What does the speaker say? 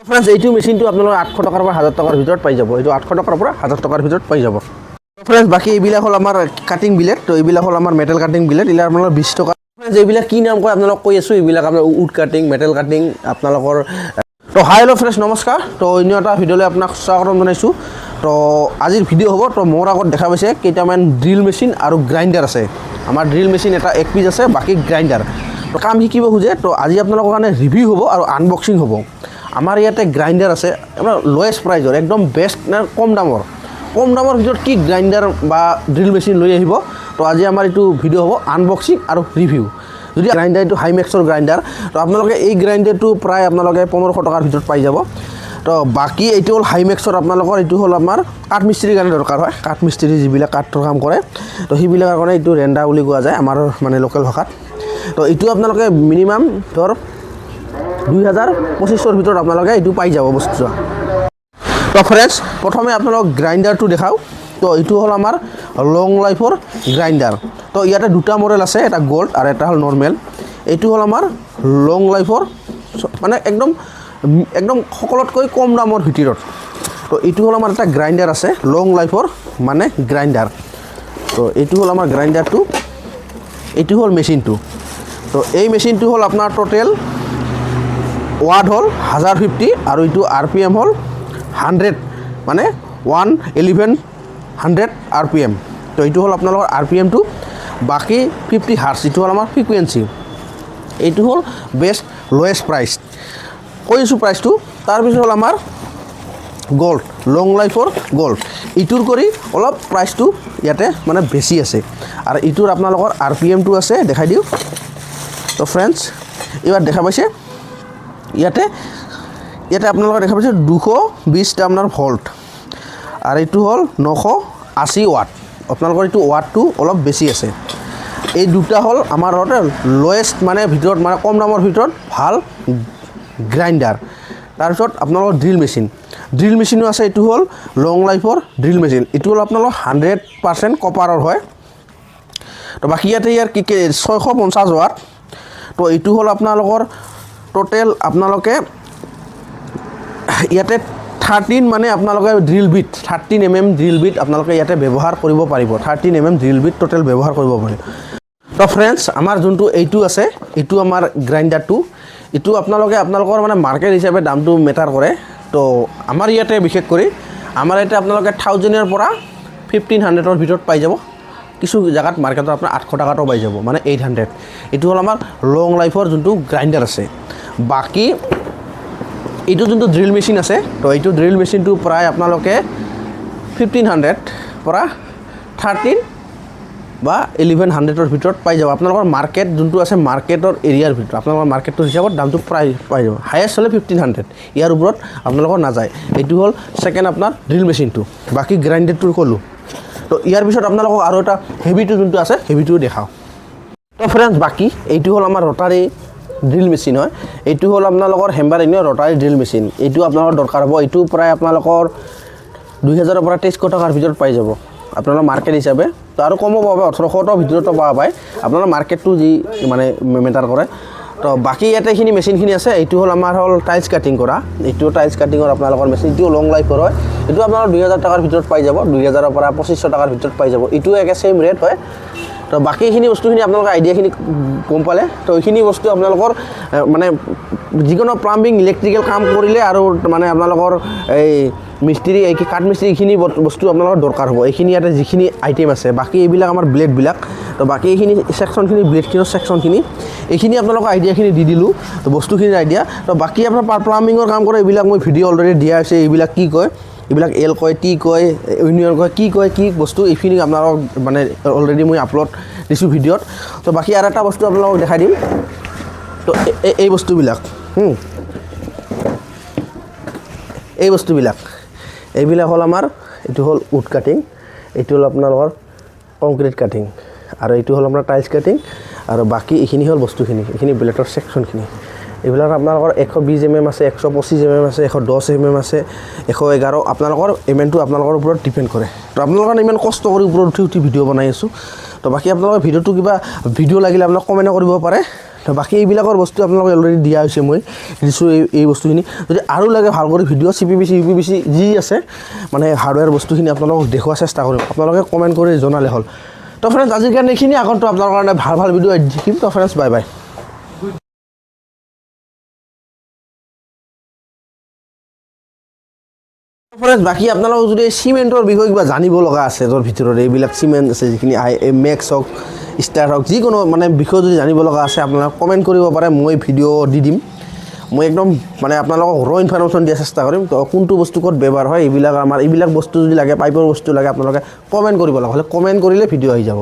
friends এইটো মেচিনটো আপোনালোক 800 টকাৰ পৰা 1000 টকাৰ ভিতৰত পাই যাব এইটো 800 টকাৰ পৰা 1000 টকাৰ ভিতৰত পাই যাব फ्रेंड्स বাকি এইবিলাক হল আমাৰ কাটিং বিলেট তো এইবিলাক হল আমাৰ মেটাল কাটিং বিলেট ইলা আপোনালোক 20 টকা फ्रेंड्स এইবিলাক কি নাম কয় আপোনালোক কৈ আছো এইবিলাক আপোনাৰ উড কাটিং মেটাল কাটিং আপোনালোকৰ তো হাই হেল্ল' फ्रेंड्स নমস্কাৰ তো অন্য এটা ভিডিঅ'লৈ আপোনাক স্বাগতম জনাইছো তো আজিৰ ভিডিঅ' হ'ব তো মোৰ আগত দেখা পাইছে কেইটামান ড্ৰিল মেচিন আৰু গ্ৰাইণ্ডাৰ আছে আমাৰ ড্ৰিল মেচিন এটা এক পিস আছে বাকি গ্ৰাইণ্ডাৰ তো কাম শিকিব খুজে তো আজি আপোনালোকৰ কাৰণে ৰিভিউ হ'ব আৰু আনবক্সিং হ'ব আমাৰ ইয়াতে গ্ৰাইণ্ডাৰ আছে আপোনাৰ লোয়েষ্ট প্ৰাইজৰ একদম বেষ্ট না কম দামৰ ভিতৰত কি গ্ৰাইণ্ডাৰ বা ড্ৰিল মেচিন লৈ আহিব তো আজি আমাৰ এইটো ভিডিঅ' হ'ব আনবক্সিং আৰু ৰিভিউ যদি গ্ৰাইণ্ডাৰ এইটো হাইমেক্সৰ গ্ৰাইণ্ডাৰ তো আপোনালোকে এই গ্ৰাইণ্ডাৰটো প্ৰায় আপোনালোকে 1500 টকাৰ ভিতৰত পাই যাব তো বাকি এইটো হ'ল হাইমেক্সৰ আপোনালোকৰ এইটো হ'ল আমাৰ কাঠ মিস্ত্ৰীৰ কাৰণে দৰকাৰ হয় কাঠ মিস্ত্ৰী যিবিলাক কাঠৰ কাম কৰে তো সেইবিলাকৰ কাৰণে এইটো ৰেণ্ডা বুলি কোৱা যায় আমাৰ মানে লোকেল ভাষাত তো এইটো আপোনালোকে মিনিমাম ধৰ 2025 ভিতৰত আপোনালোকে এইটো পাই যাব বস্তু তো फ्रेंड्स প্ৰথমে আপোনালোক গ্ৰাইণ্ডাৰটো দেখাও তো এইটো হ'ল আমাৰ লং লাইফৰ গ্ৰাইণ্ডাৰ তো ইয়াতে দুটা মডেল আছে এটা গোল্ড আৰু এটা হ'ল নৰমাল এইটো হ'ল আমাৰ লং লাইফৰ মানে একদম সকলোতকৈ কম দামৰ ভিতৰত তো এইটো হ'ল আমাৰ এটা গ্ৰাইণ্ডাৰ আছে লং লাইফৰ মানে গ্ৰাইণ্ডাৰ তো এইটো হ'ল আমাৰ গ্ৰাইণ্ডাৰটো এইটো হ'ল মেচিনটো তো এই মেচিনটো হ'ল আপোনাৰ টোটেল ওয়াট হল 1050 আৰু এইটো আৰপিএম হল 100 মানে 1100 আৰপিএম তো এইটো হল আপোনালোকৰ আৰপিএমটো বাকি 50 হাৰ্টজ এইটো হল আমাৰ ফ্ৰিকুয়েন্সি এইটো হল বেস্ট লোয়েষ্ট প্ৰাইস কৈছো প্ৰাইসটো তাৰ পিছত হল আমাৰ গোল্ড লং লাইফৰ গোল্ড ইটোৰ কৰি অলপ প্ৰাইসটো ইয়াতে মানে বেছি আছে আৰু ইটোৰ আপোনালোকৰ আৰপিএমটো আছে দেখাই দিও তো फ्रेंड्स এবাৰ দেখা পাইছে ইয়াতে আপোনালোকে দেখা পাইছে 220 টা আপোনাৰ ভোল্ট আৰু এইটো হ'ল 980 ওয়াট আপোনালোকৰ এইটো ওয়াটটো অলপ বেছি আছে এই দুটা হ'ল আমাৰ লোয়েষ্ট মানে ভিতৰত মানে কম দামৰ ভিতৰত ভাল গ্ৰাইণ্ডাৰ তাৰপিছত আপোনালোকৰ ড্ৰিল মেচিনো আছে এইটো হ'ল লং লাইফৰ ড্ৰিল মেচিন এইটো হ'ল আপোনালোকৰ 100% কপাৰৰ হয় তো বাকি ইয়াতে ইয়াৰ কি 650 ওয়াট তো এইটো হ'ল আপোনালোকৰ টোটেল আপোনালোকে ইয়াতে 13 মানে আপোনালোকে drill bit 13 mm drill bit আপোনালোকে ইয়াতে ব্যৱহাৰ কৰিব পাৰিব 13 mm ড্ৰিল বিট টোটেল ব্যৱহাৰ কৰিব পাৰিব তো फ्रेंड्स আমাৰ যোনটো এইটো আছে এইটো আমাৰ গ্ৰাইণ্ডাৰটো এইটো আপোনালোকৰ মানে মাৰ্কেট হিচাপে দামটো মেটাৰ কৰে তো আমাৰ ইয়াতে বিশেষ কৰি আমাৰ ইয়াতে আপোনালোকে 1000 ৰ পৰা 1500 ৰ ভিতৰত পাই যাব কিছু জায়গাত মার্কেটত আপনার 800 টাকাটো পাই যাব মানে 800 এইটো হল আমার লং লাইফর যোনটো গ্রাইন্ডার আছে বাকি এইটো যোনটো ড্রিল মেচিন আছে তো এইটো ড্রিল মেচিনটো প্রায় আপনালোকে 1500 পৰা 13 বা 1100 ৰ ভিতৰত পাই যাব আপোনালোকৰ মাৰ্কেট যোনটো আছে মাৰ্কেটৰ এৰিয়াৰ ভিতৰত আপোনালোকৰ মাৰ্কেটৰ হিচাপত দামটো প্ৰায় পাই যাব হাইয়েস্ট হলে 1500 ইয়াৰ ওপৰত আপোনালোকৰ না যায় এইটো হল সেকেন্ড আপনাৰ ড্ৰিল মেচিনটো বাকি গ্ৰাইন্ডাৰটো কলো তো ইয়াৰ পিছত আপোনালোকক আৰু এটা হেভিটো যোনটো আছে হেভিটো দেখাও তো फ्रेंड्स বাকি এইটো হল আমাৰ ৰটাৰী ড্ৰিল মেচিন হয় এইটো হল আপোনালোকৰ হেম্বাৰিনৰ ৰটাৰী ড্ৰিল মেচিন এইটো আপোনালোকৰ দৰকাৰ হ'ব এইটো প্ৰায় আপোনালোকৰ 2000 ৰ পৰা 2300 টকাৰ ভিতৰত পাই যাব আপোনালোকৰ মাৰ্কেট হিচাপে তো আৰু কম পাব 1800 টকাৰ ভিতৰত পাব পায় আপোনালোকৰ মাৰ্কেটটো যি মানে মেটাৰ কৰে তো বাকি ইয়াতে খিনি মেচিনখিনি আছে এইটো হল আমাৰ হল টাইলস কাটিং কৰা এইটো টাইলস কাটিংৰ আপোনালোকৰ মেচিন এইটো লং লাইফৰ হয় এইটো আপোনালোকৰ 2000 টকাৰ ভিতৰত পাই যাব 2000 ৰ পৰা 2500 টকাৰ ভিতৰত পাই যাব এইটো একে সেম ৰেট হয় তো বাকিখিনি বস্তুখিনি আপোনালোকৰ আইডিয়াখিনি কম পালে তো এইখিনি বস্তু আপোনালোকৰ মানে যিকোনো প্লাম্বিং ইলেক্ট্ৰিক্যাল কাম কৰিলে আৰু মানে আপোনালোকৰ এই মিস্ত্ৰি এই কাঠ মিস্ত্ৰি এইখিনি বস্তু আপোনালোকৰ দৰকাৰ হ'ব এইখিনি ইয়াতে যিখিনি আইটেম আছে বাকি এইবিলাক আমাৰ ব্লেডবিলাক তো বাকি এইখিনি সেকশনখিনি ব্লেডখিনৰ সেকশনখিনি এইখিনি আপোনালোকৰ আইডিয়াখিনি দি দিলোঁ তো বস্তুখিনিৰ আইডিয়া তো বাকি আপোনাৰ প্লাম্বিঙৰ কাম কৰে এইবিলাক মই ভিডিঅ' অলৰেডি দিয়া আছে এইবিলাক কি কয় এইবিলাক এল কয় টি কয় ইউনিয়ন কয় কি বস্তু এইখিনি আপোনালোকক মানে অলৰেডি মই আপলোড দিছোঁ ভিডিঅ'ত তো বাকি আৰু এটা বস্তু আপোনালোকক দেখাই দিম তো এই বস্তুবিলাক এইবিলাক হ'ল আমাৰ এইটো হ'ল উড কাটিং এইটো হ'ল আপোনালোকৰ কংক্ৰিট কাটিং আৰু এইটো হ'ল আপোনাৰ টাইলস কাটিং আৰু বাকি এইখিনি হ'ল বস্তুখিনি এইখিনি ব্লেডৰ সেকশনখিনি এইবিলাক আপোনালোকৰ 120 mm আছে 125 mm আছে 110 mm আছে 111 আপোনালোকৰ এমএনটো আপোনালোকৰ ওপৰত ডিপেন্ড কৰে তো আপোনালোকৰ ইমান কষ্ট কৰি ওপৰত উঠি ভিডিঅ' বনাই আছো তো বাকি আপোনালোকৰ ভিডিঅ'টো কিবা ভিডিঅ' লাগিলে আপোনালোক কমেন্ট কৰিব পাৰে তো বাকী এইবিলাকৰ বস্তু আপোনালোকে অলৰেডি দিয়া হৈছে মই দিছোঁ এই বস্তুখিনি যদি আৰু লাগে ভাল কৰি ভিডিঅ' CPVC UPVC যি আছে মানে হাৰ্ডৱেৰ বস্তুখিনি আপোনালোকক দেখুওৱাৰ চেষ্টা কৰিম আপোনালোকে কমেণ্ট কৰি জনালে হ'ল তো ফ্ৰেণ্ডছ আজিৰ কাৰণে এইখিনি আগন্তুক আপোনালোকৰ কাৰণে ভাল ভাল ভিডিঅ' দেখিম তো ফ্ৰেণ্ডছ বাই বাই ফ্ৰেণ্ডছ বাকী আপোনালোকক যদি চিমেণ্টৰ বিষয়ে কিবা জানিব লগা আছে তোৰ ভিতৰত এইবিলাক চিমেণ্ট আছে যিখিনি মেক্স হওক ষ্টাৰ হওক যিকোনো মানে বিষয় যদি জানিব লগা আছে আপোনালোকে কমেণ্ট কৰিব পাৰে মই ভিডিঅ' দি দিম মই একদম মানে আপোনালোকক ৰ ইনফৰমেশ্যন দিয়াৰ চেষ্টা কৰিম তো কোনটো বস্তু ক'ত ব্যৱহাৰ হয় এইবিলাক বস্তু যদি লাগে পাইপৰ বস্তু লাগে আপোনালোকে কমেণ্ট কৰিব লাগে হ'লে কমেণ্ট কৰিলে ভিডিঅ' আহি যাব